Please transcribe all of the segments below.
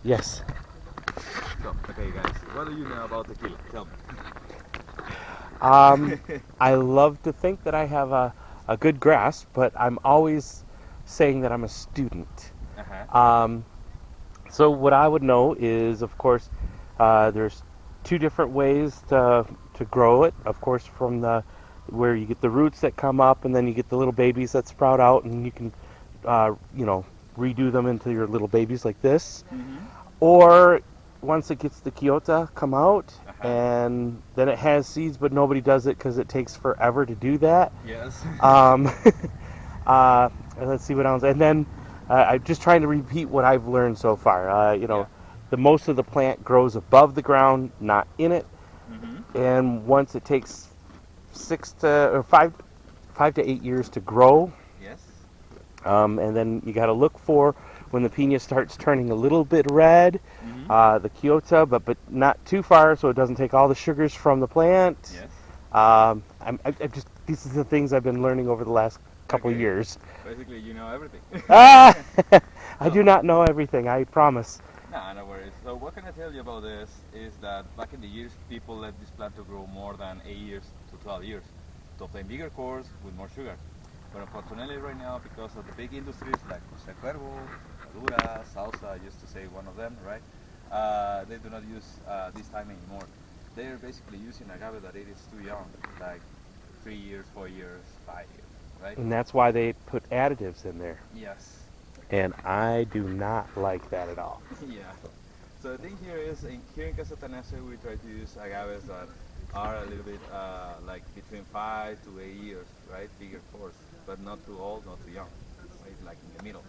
Yes. So, okay, guys, what do you know about tequila? Tell Um, me. I love to think that I have a good grasp, but I'm always saying that I'm a student. Uh-huh. Um, so what I would know is, of course, there's two different ways to grow it. Of course, from the where you get the roots that come up, and then you get the little babies that sprout out, and you can, you know, redo them into your little babies like this. Mm-hmm. Or once it gets the Kyoto come out, Uh-huh. and then it has seeds, but nobody does it because it takes forever to do that. Yes. Um, uh, let's see what else. And then I'm just trying to repeat what I've learned so far. Yeah. The most of the plant grows above the ground, not in it. Mm-hmm. And once it takes 5 to 8 years to grow, Yes. and then you got to look for when the pina starts turning a little bit red, Mm-hmm. the Kyoto, but not too far, so it doesn't take all the sugars from the plant. Yes. I'm just these are the things I've been learning over the last couple of Okay. years. Basically, you know everything. Ah, I So, do not know everything. I promise. nah, no worries. So, what can I tell you about this is that back in the years, people let this plant to grow more than 8 years to 12 years to obtain bigger cores with more sugar. But unfortunately, right now, because of the big industries like Jose Cuervo, Madura, Salsa, I used to say one of them, right? They do not use this time anymore. They're basically using agave that it is too young, like 3 years, 4 years, 5 years, right? And that's why they put additives in there. Yes. And I do not like that at all. Yeah. So the thing here is, here in Casa Atanasio, we try to use agaves that are a little bit like between 5 to 8 years, right? Bigger cores, but not too old, not too young, right? Like in the middle.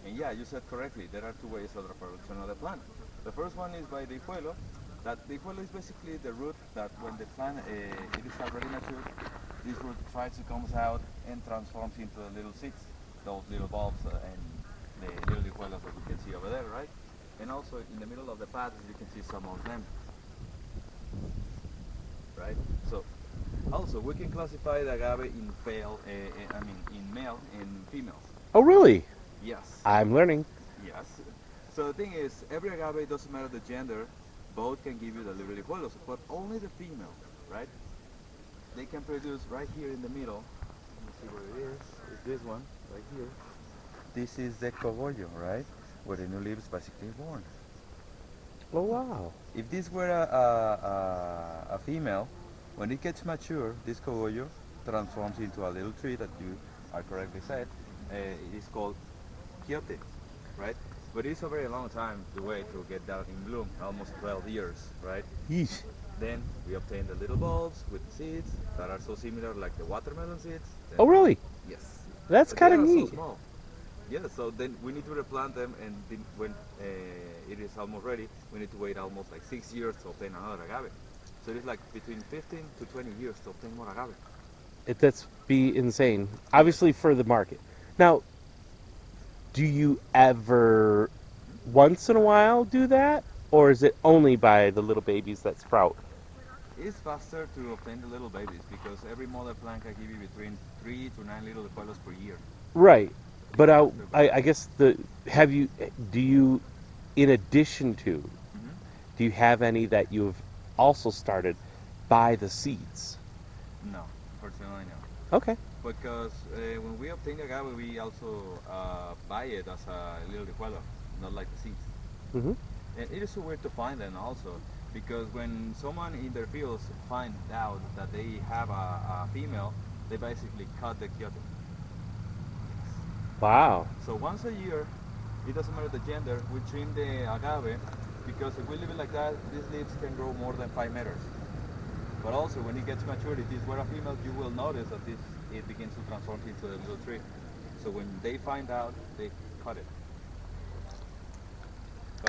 And yeah, you said correctly. There are two ways of the production of the plant. The first one is by the hijuelo. That the hijuelo is basically the root that when the plant it is already mature, this root tries to comes out and transforms into the little seeds, those little bulbs and the little hijuelos that you can see over there, right? And also in the middle of the path, you can see some of them, right? So also we can classify the agave in in male and females. Oh, really? Yes. I'm learning. Yes. So the thing is, every agave doesn't matter the gender, both can give you the little hijuelos, but only the female, right? They can produce right here in the middle. Let me see where it is. It's this one right here. This is the cogollo, right? Where the new leaves basically born. Oh, wow. If this were a female, when it gets mature, this cogollo transforms into a little tree that you are correctly said. It is called quiote, right? But it's a very long time to wait to get that in bloom, almost 12 years, right? Yeesh. Then we obtain the little bulbs with seeds that are so similar like the watermelon seeds. Then, Oh, really? yes, That's but they kind of are so neat. small. Yeah, so then we need to replant them, and then when it is almost ready, we need to wait almost like 6 years to obtain another agave. So it is like between 15 to 20 years to obtain more agave. That's be insane. Yes. Obviously for the market. Now, do you ever once in a while do that, or is it only by the little babies that sprout? It's faster to obtain the little babies because every mother plant can give you between 3 to 9 little hijuelos per year. Right. It's But faster by I that. guess the have you do you in addition to Hmm. do you have any that you have also started by the seeds? No, unfortunately no. Okay. Because when we obtain the agave, we also buy it as a little hijuelo, not like the seeds. Hmm. And it is so weird to find them also, because when someone in their fields find out that they have a female, they basically cut the quiote. Wow. So once a year, it doesn't matter the gender, we trim the agave, because if we leave it like that, these leaves can grow more than 5 meters. But also, when it gets mature, if this were a female, you will notice that this it begins to transform into a little tree. So when they find out, they cut it.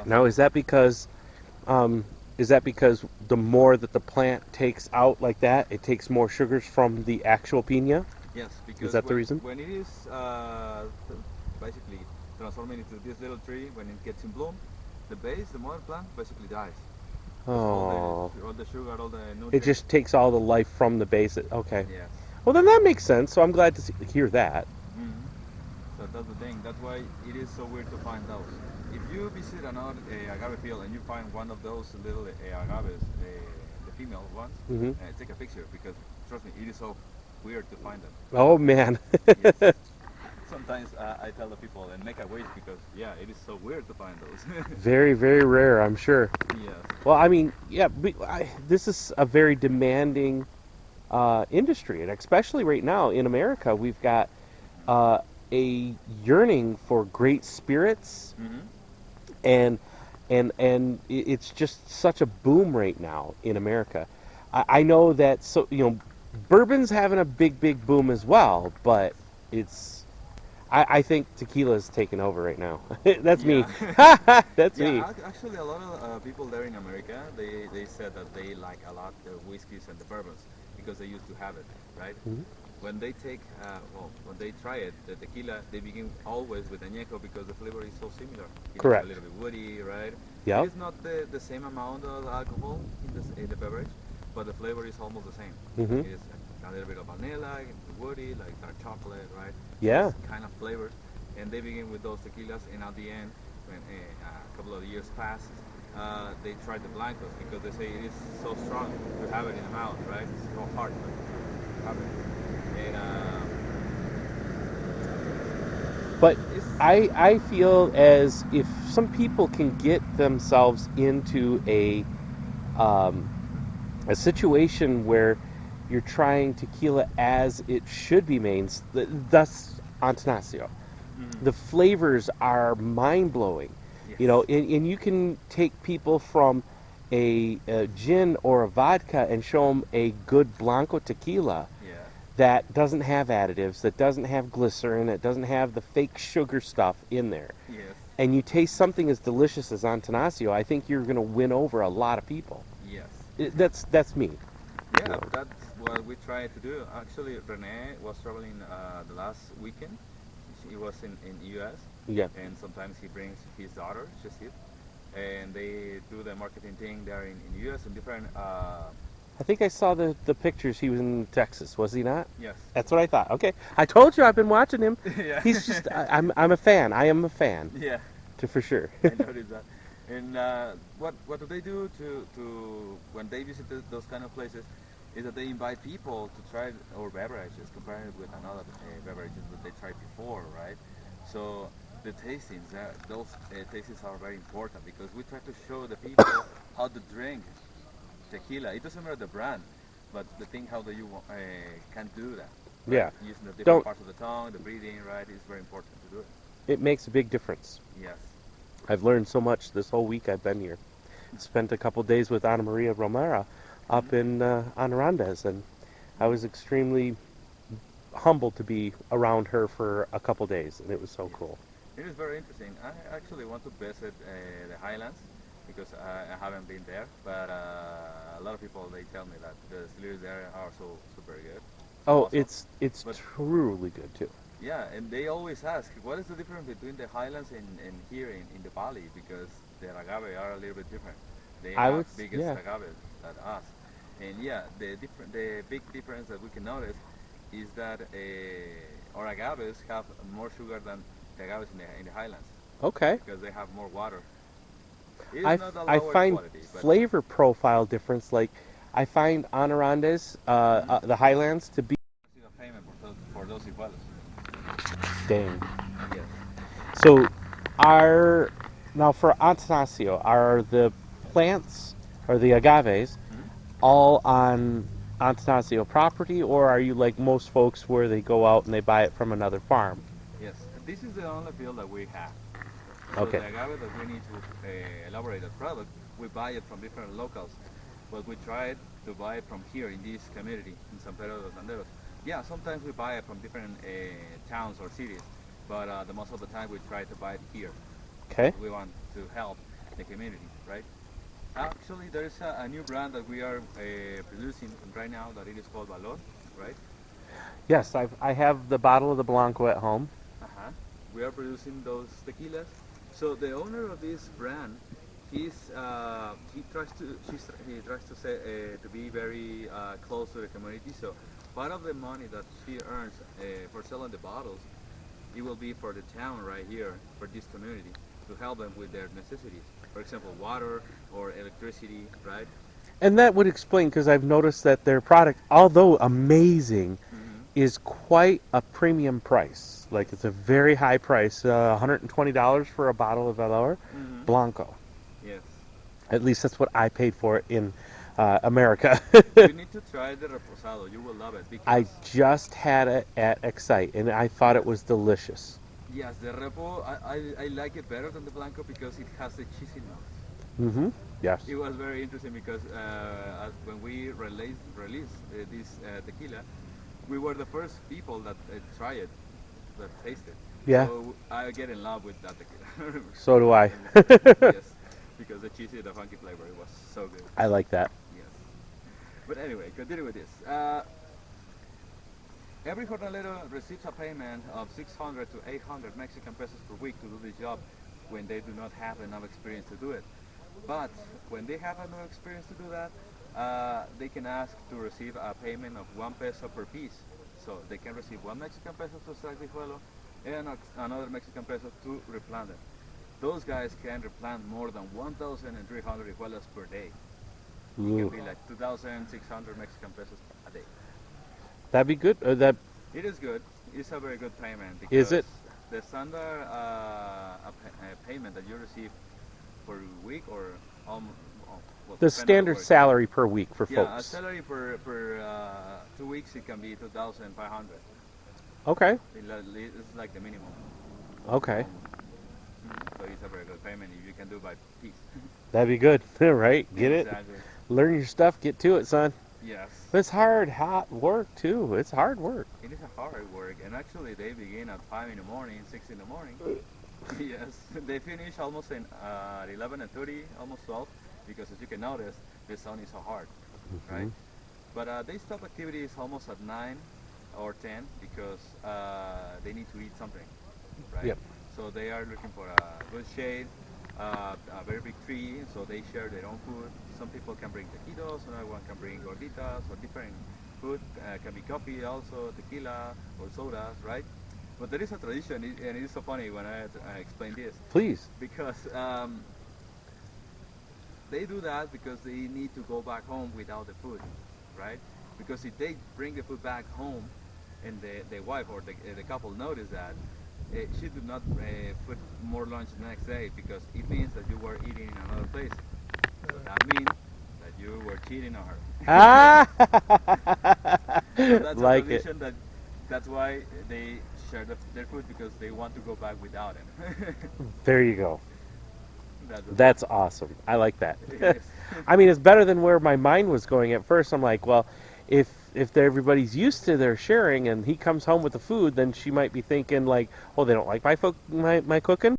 Now Constantly. um, is that because the more that the plant takes out like that, it takes more sugars from the actual pina? Yes, Is because that the reason? when it is basically transforming into this little tree, when it gets in bloom, the base, the mother plant, basically dies because Oh, all the sugar, all the it nutrients. just takes all the life from the base. Okay. Yes. Well, then that makes sense. So I'm glad to hear that. Hmm. So that's the thing. That's why it is so weird to find those. if you visit another agave field and you find one of those little agaves, the female ones, Hmm. take a picture because trust me, it is so weird to find them. Oh man. Yes. Sometimes I tell the people and make a wish because yeah, it is so weird to find those. Very, very rare, I'm sure. Yes. Well, I mean, yeah, this is a very demanding industry, and especially right now in America, we've got Hmm. uh, a yearning for great spirits, Hmm. and it's just such a boom right now in America. I know that, so bourbon's having a big boom as well, but Yes. it's I think tequila's taking over right now. That's me. Yeah. That's me. Yeah, actually, a lot of people there in America, they said that they like a lot the whiskeys and the bourbons because they used to have it, right? Mhm. When they take, well, when they try it, the tequila, they begin always with añejo because the flavor is so similar. It is a Correct. little bit woody, right? It Yep. is not the same amount of alcohol in the beverage, but the flavor is almost the same. Hmm. It is a little bit of vanilla, woody, like dark chocolate, right? Yeah. Those kind of flavors. And they begin with those tequilas, and at the end, when a couple of years passed, they tried the blancos because they say it is so strong to have it in the mouth, right? It's so hard to have it. And But it's I feel as if some people can get themselves into um, a situation where you're trying tequila as it should be made, thus Antanasio. mhm. The flavors are mind blowing, Yes, and you can take people from a gin or a vodka and show them a good blanco tequila yeah, that doesn't have additives, that doesn't have glycerin, it doesn't have the fake sugar stuff in there, yes, and you taste something as delicious as Antanasio, I think you're going to win over a lot of people. yes. That's me. You Yeah, know. that's what we try to do. Actually, Rene was traveling the last weekend. He was in US, Yeah. and sometimes he brings his daughter, Shasib, and they do the marketing thing there in US and different. I think I saw the pictures. He was in Texas, was he not? Yes, That's what I thought. Okay, I told you I've been watching him. yeah, He's just I'm a fan. I am a fan, yeah. to for sure. I noticed that. And what do they do to when they visit those kind of places is that they invite people to try our beverages, comparing it with another beverages that they tried before, right? So the tastings, those tastings are very important because we try to show the people how to drink tequila. It doesn't matter the brand, but the thing how do you can do that, right? Yeah, Using the different don't. parts of the tongue, the breathing, right? It's very important to do it. It makes a big difference. Yes. I've learned so much this whole week I've been here. Spent a couple days with Ana Maria Romera up Hmm. in Anarandas, and I was extremely humbled to be around her for a couple days, and it was so Yes. cool. It is very interesting. I actually want to visit the Highlands because I haven't been there, but a lot of people they tell me that the distilleries there are so super good, so Oh, awesome. it's But truly good too. yeah, and they always ask, what is the difference between the Highlands and here in the valley? Because the agave are a little bit different. They I have was biggest yeah. agave than us, and yeah, the big difference that we can notice is that our agaves have more sugar than the agaves in the Highlands Okay. because they have more water. It is I, not a I lower find quality, but flavor profile difference. Like I find Anarandas, mhm. the Highlands, to be Payment for those igualos. dang. Yes. So, are now for Antanasio, are the plants or the agaves Mhm. all on Antanasio property, or are you like most folks where they go out and they buy it from another farm? Yes, this is the only field that we have. So Okay. the agave that we need to elaborate the product, we buy it from different locals, but we tried to buy it from here in this community in San Pedro de los Landeros. Yeah, sometimes we buy it from different towns or cities, but the most of the time we try to buy it here Okay. because we want to help the community, right? Actually, there is a new brand that we are producing right now that it is called Valor, right? Yes, I have the bottle of the Blanco at home. Uh-huh. We are producing those tequilas. So the owner of this brand, he tries to say to be very close to the community. So part of the money that she earns for selling the bottles, it will be for the town right here for this community. to help them with their necessities. For example, water or electricity, right? And that would explain because I've noticed that their product, although amazing, Mm-hmm. is quite a premium price. Like it's a very high price, $120 for a bottle of Valor Mm-hmm. Blanco. Yes. At least that's what I paid for it in America. You need to try the reposado. You will love it I because just had it at Excite and I thought it yes, was delicious. yes, the repo I like it better than the blanco because it has a cheesy note. Mm-hmm. Yes. It was very interesting because when we released this tequila, we were the first people that tried it, that tasted. Yeah. So I get in love with that tequila. So do I. Let me say, yes, because the cheesy, the funky flavor, it was so good. I like that. Yes. But anyway, continue with this. Every jornalero receives a payment of 600 to 800 Mexican pesos per week to do the job when they do not have enough experience to do it. But when they have enough experience to do that, they can ask to receive a payment of 1 peso per piece. So they can receive 1 Mexican peso to extract the juelo and another Mexican peso to replant it. Those guys can replant more than 1,300 hijuelas per day. It can Ooh. be like 2,600 Mexican pesos a day. That'd be good. That It is good. It's a very good payment is because it. the standard payment that you receive per week or well, The depending on the standard work. salary per week for Yeah, a folks. salary per 2 weeks it can be 2,500. Okay. It's like the minimum. Okay. Almost. So it's a very good payment if you can do by piece. That'd be good. Right? Get it? Exactly. Learn your stuff. Get to it, son. Yes. It's hard, hot work too. It's hard work. It is a hard work, and actually they begin at 5 in the morning, 6 in the morning. Yes, they finish almost at 11 and 30, almost 12, because as you can notice, the sun is so hard, right? Mhm. But they stop activities almost at 9 or 10 because they need to eat something, right? Yep. So they are looking for a good shade, a very big tree, so they share their own food. Some people can bring taquitos, another one can bring gorditas or different food. Can be coffee also, tequila or sodas, right? But there is a tradition, and it is so funny when I explain this Please. because they do that because they need to go back home without the food, right? Because if they bring the food back home, and the wife or the couple notice that, she do not put more lunch the next day because it means that you were eating in another place. So that means that you were cheating on her. Ah. So that's a Like it. tradition that's why they share their food because they want to go back without him. There you go. That's the thing. That's awesome. I like that. Yes. I mean, it's better than where my mind was going at first. I'm like, well, if everybody's used to their sharing and he comes home with the food, then she might be thinking like, oh, they don't like my my cooking.